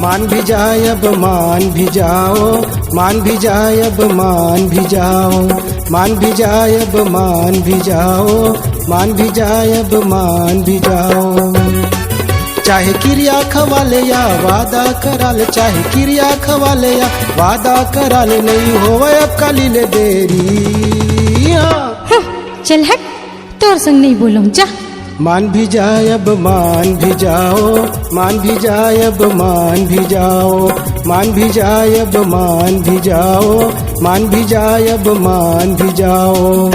मान भी जाए अब मान भी जाओ, मान भी जाए अब मान भी जाओ, मान भी जाए अब मान भी जाओ, मान भी जाए अब मान भी जाओ। चाहे क्रिया खवाले या वादा कराल, चाहे क्रिया खवाले या वादा कराल, नहीं होवे अब काली ले देरी। चल हट, तोर संग नहीं बोलूं, जा। मान भी जाए अब मान भी जाओ, मान भी जाए अब मान भी जाओ, मान भी जाए अब मान भी जाओ, मान भी जाए अब मान भी जाओ।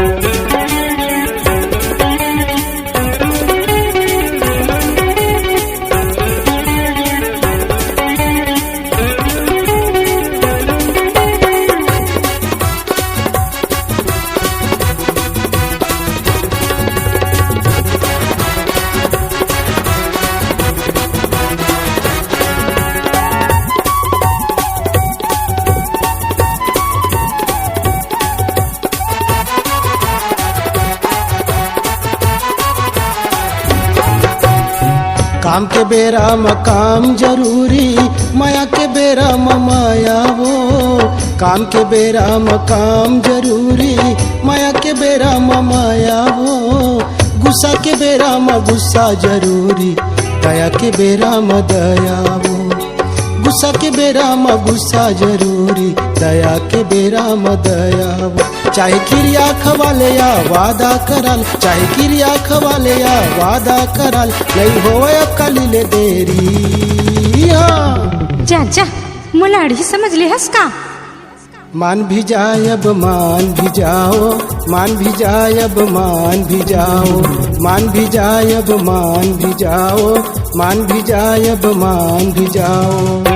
काम के बेरा में काम जरूरी, माया के बेरा में माया वो। काम के बेरा में काम जरूरी, माया के बेरा में माया वो। गुस्सा के बेरा में गुस्सा जरूरी, दया के बेरा में दया वो। गुस्सा के बेरा में गुस्सा जरूरी, दया के बेरा में दया वो। चाहे क्रिया खवाले या वादा कराल, चाहे क्रिया खवाले या वादा कराल, नहीं होवे अब काली ले देरी। जा जा, मुलाड़ी समझ ले हंस का। मान भी जाए अब मान भी जाओ, मान भी जाए अब मान भी जाओ, मान भी जाए अब मान भी जाओ, मान भी जाए अब मान भी जाओ।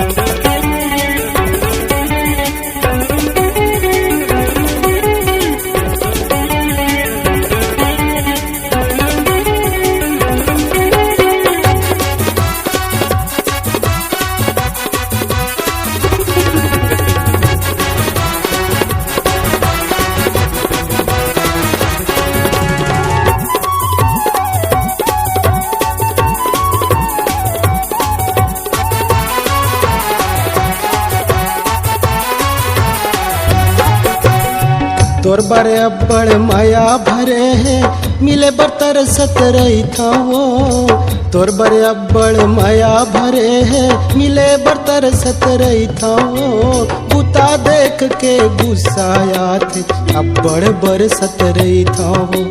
तोर बड़े अब्बड़ माया भरे है, मिले बर्तर सतरई था वो। तोर बड़े अब्बड़ माया भरे है, मिले बर्तर सतरई था वो। बुता देख के गुस्साया थे, अब्बड़ बर सतरई था वो।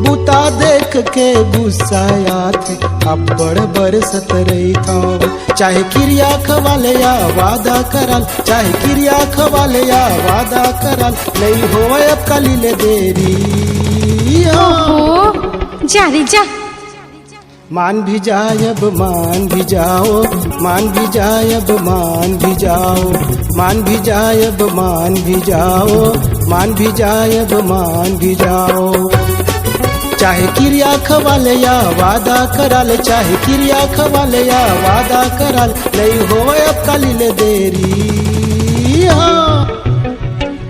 बुता देख के गुस्साया थे, अब्बड़ बर सतरई था वो। चाहे क्रिया खवाले या वादा कराल, चाहे क्रिया खवाले या वादा कराल, नहीं होवे अब काली ले देरी। जा रे जा। मान भी जाए अब मान भी जाओ, मान भी जाए अब मान भी जाओ, मान भी जाए अब मान भी जाओ, मान भी जाए अब मान भी जाओ। चाहे क्रिया खवाले या वादा कराल, चाहे क्रिया खवाले या वादा कराल, नहीं होवे अब काली ले देरी।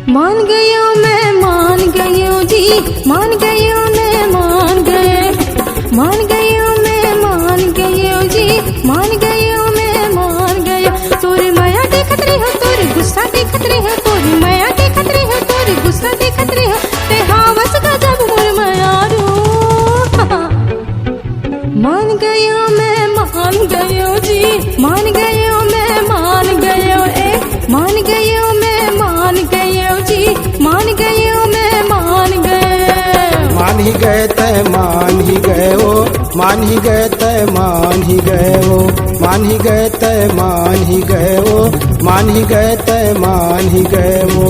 मान गयो मैं मान गयो जी, मान गयो मैं मान गए, मान गयो मैं मान गयो जी, मान गयो मैं मान गयो। तोरी माया देखत रही हो, तोरी गुस्सा देखत रही हो, तोरी माया देखत रही हो, तोरी गुस्सा देखत रही हो। ते हावस का जब मोर माया रो। मान गयो मैं मान गयो जी, मान गयो मैं मान गयो, मान गयो मैं मान गयो जी, मान गयो मैं मान गए। मान ही गए तय मान ही गए हो, मान ही गए तय मान ही गए हो, मान ही गए तय मान ही गए हो, मान ही गए तय मान ही गए हो।